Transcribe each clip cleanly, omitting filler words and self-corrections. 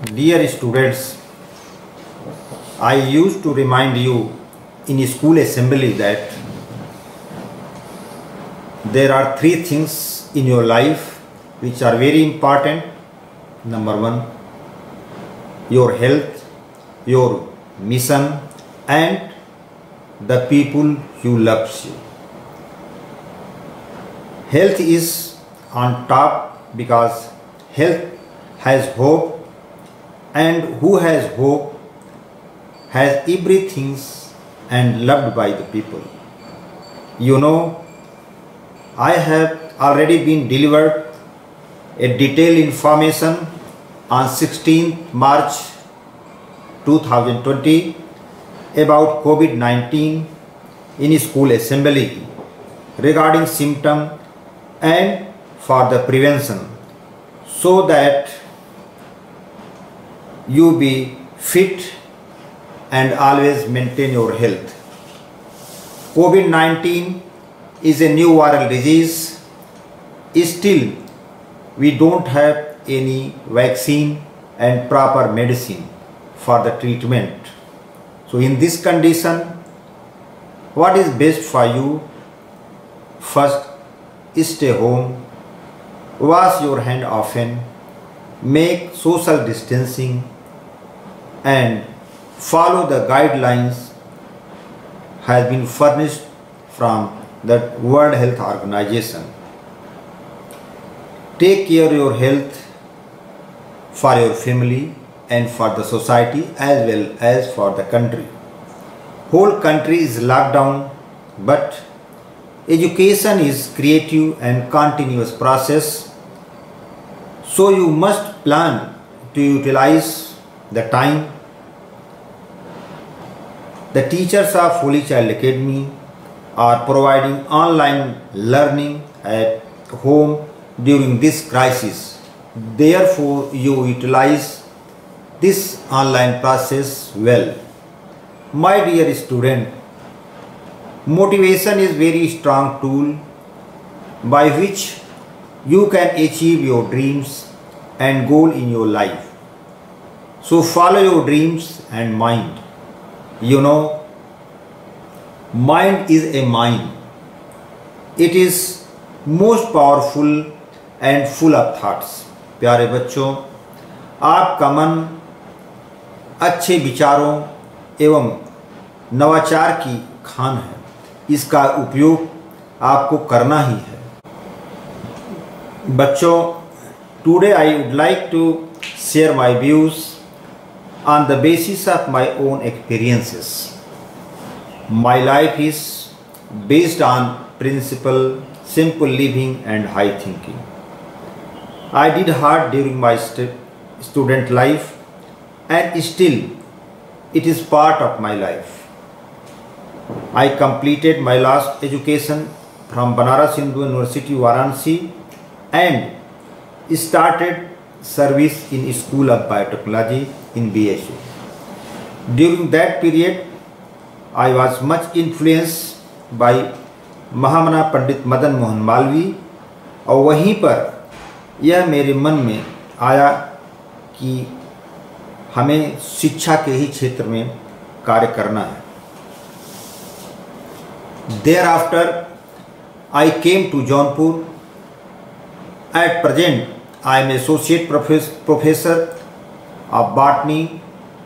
Dear students, I used to remind you in school assembly that there are three things in your life which are very important. Number one, your health, your mission, and the people you love you. Health is on top because health has hope, and who has hope has everything and loved by the people. You know, I have already been delivered a detailed information on 16th March 2020 about COVID-19 in school assembly regarding symptom and for the prevention, so that you be fit and always maintain your health. COVID-19 is a new viral disease. Still, we don't have any vaccine and proper medicine for the treatment. So in this condition, what is best for you? First, stay home, wash your hand often, make social distancing, and follow the guidelines has been furnished from the World Health Organization. Take care of your health for your family and for the society as well as for the country. Whole country is locked down, but education is creative and continuous process. So you must plan to utilize the time. The teachers of Holy Child Academy are providing online learning at home during this crisis. Therefore, you utilize this online process well. My dear student, motivation is very strong tool by which you can achieve your dreams and goal in your life. So follow your dreams and mind. You know, mind is a mind. It is most powerful and full of thoughts. प्यारे बच्चों, आपका मन अच्छे विचारों एवं नवाचार की खान है. इसका उपयोग आपको करना ही है. बच्चों, today I would like to share my views on the basis of my own experiences. My life is based on principle, simple living and high thinking. I did hard during my student life, and still it is part of my life. I completed my last education from Banaras Hindu University, Varanasi, and started service in School of Biotechnology in BSU. During that period, I was much influenced by महामना पंडित मदन मोहन मालवीय, और वहीं पर यह मेरे मन में आया कि हमें शिक्षा के ही क्षेत्र में कार्य करना है. Thereafter, I came to Jaunpur. At present, I am associate professor of botany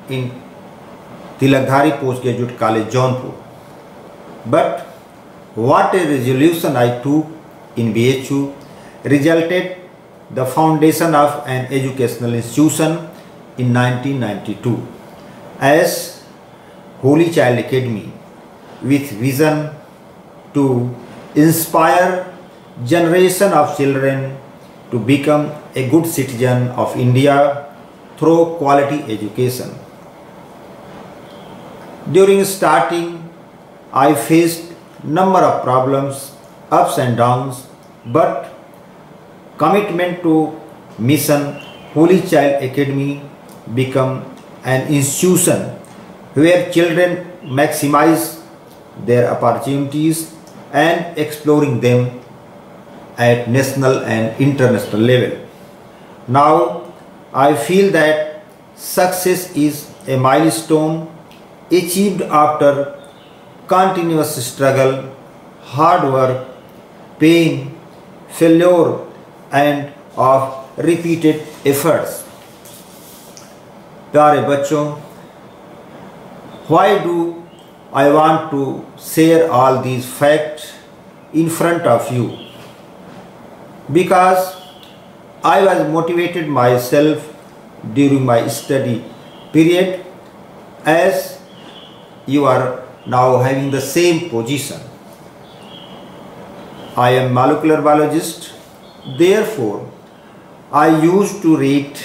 in Tilakdhari Postgraduate College, Jaunpur. But what a resolution I took in BHU resulted the foundation of an educational institution in 1992 as Holy Child Academy, with vision to inspire generation of children to become a good citizen of India through quality education. During starting, I faced number of problems, ups and downs, but commitment to mission, Holy Child Academy become an institution where children maximize their opportunities and exploring them at national and international level. Now I feel that success is a milestone achieved after continuous struggle, hard work, pain, failure, and of repeated efforts. प्यारे बच्चों, why do I want to share all these facts in front of you? Because I was motivated myself during my study period, as you are now having the same position. I am molecular biologist, therefore I used to read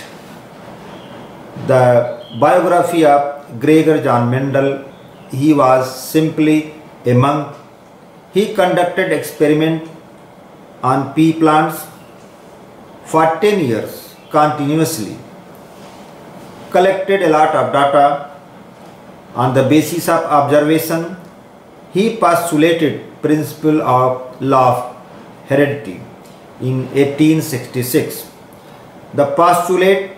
the biography of Gregor John Mendel. He was simply a monk. He conducted experiment on pea plants for 10 years continuously, collected a lot of data. On the basis of observation, he postulated principle of law of heredity in 1866. The postulate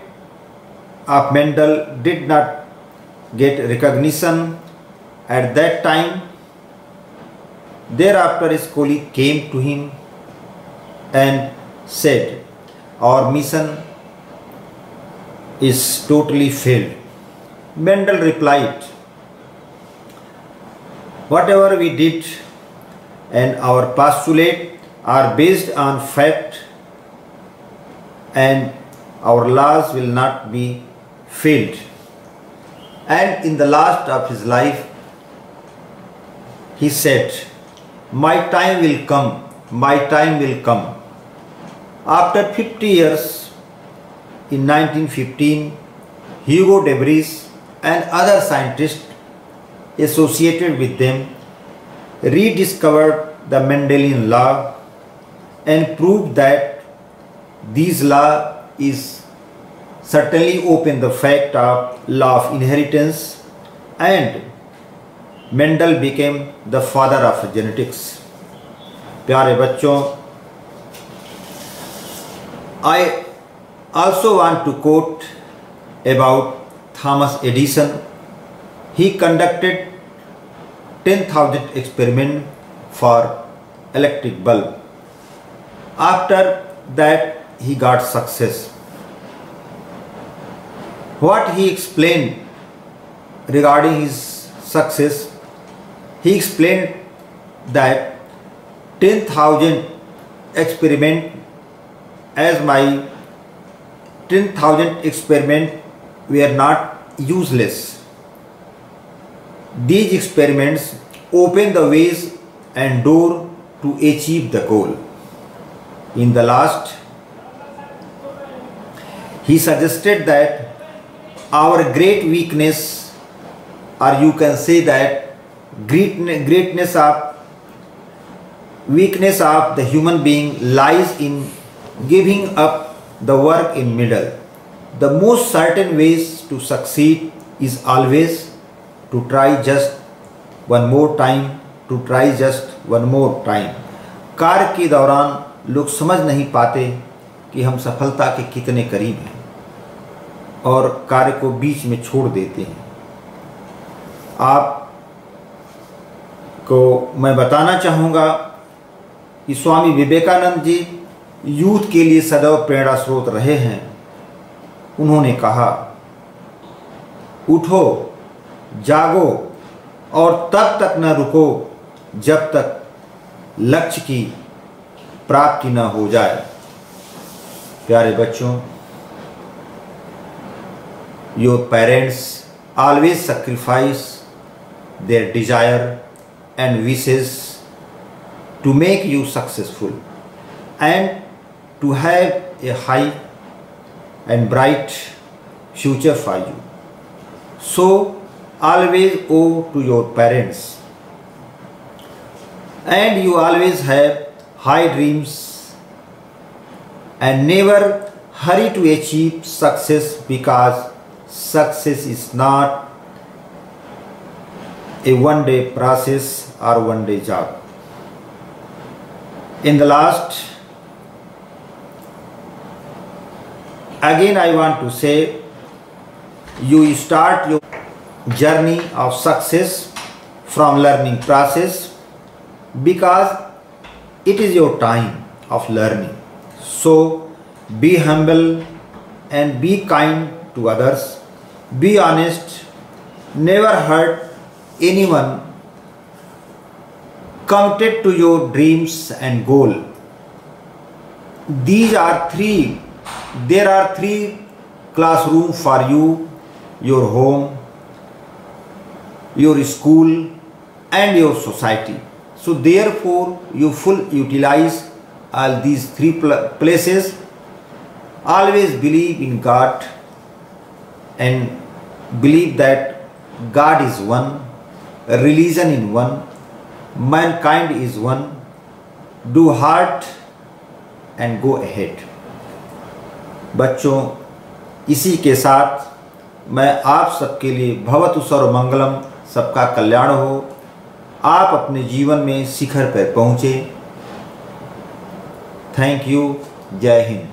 of Mendel did not get recognition at that time. Thereafter his colleague came to him and said, "Our mission is totally failed." Mendel replied, "Whatever we did and our postulate are based on fact, and our laws will not be failed." And in the last of his life, he said, "My time will come, my time will come." After 50 years, in 1915, Hugo de Vries and other scientists associated with them rediscovered the Mendelian law and proved that this law is certainly open the fact of law of inheritance, and Mendel became the father of genetics. प्यारे बच्चों, I also want to quote about Thomas Edison. He conducted 10,000 experiments for electric bulb. After that, he got success. What he explained regarding his success, he explained that 10,000 experiment, as my 10,000 experiment were not useless. These experiments open the ways and door to achieve the goal. In the last, he suggested that our great weakness, or you can say that weakness of the human being lies in giving up the work in middle. The most certain ways to succeed is always to try just one more time, to try just one more time. कार्य के दौरान लोग समझ नहीं पाते कि हम सफलता के कितने करीब हैं और कार्य को बीच में छोड़ देते हैं। आप को मैं बताना चाहूँगा कि स्वामी विवेकानंद जी यूथ के लिए सदैव प्रेरणा स्रोत रहे हैं। उन्होंने कहा, उठो, जागो और तब तक न रुको जब तक लक्ष्य की प्राप्ति न हो जाए। प्यारे बच्चों, your parents always sacrifice their desire and wishes to make you successful and to have a high and bright future for you. So always owe to your parents, and you always have high dreams, and never hurry to achieve success, because success is not a one-day process or one-day job. In the last, again I want to say You start your journey of success from learning process because it is your time of learning. So be humble and be kind to others. Be honest. Never hurt anyone. Committed to your dreams and goal. There are three classrooms for you: your home, your school, and your society. So therefore you full utilize all these three places. Always believe in God and believe that God is one, religion is one, mankind is one. Do hard and go ahead. बच्चों, इसी के साथ मैं आप सबके लिए भवतु सर्वमंगलम, सबका कल्याण हो, आप अपने जीवन में शिखर पर पहुँचे। Thank you. जय हिंद।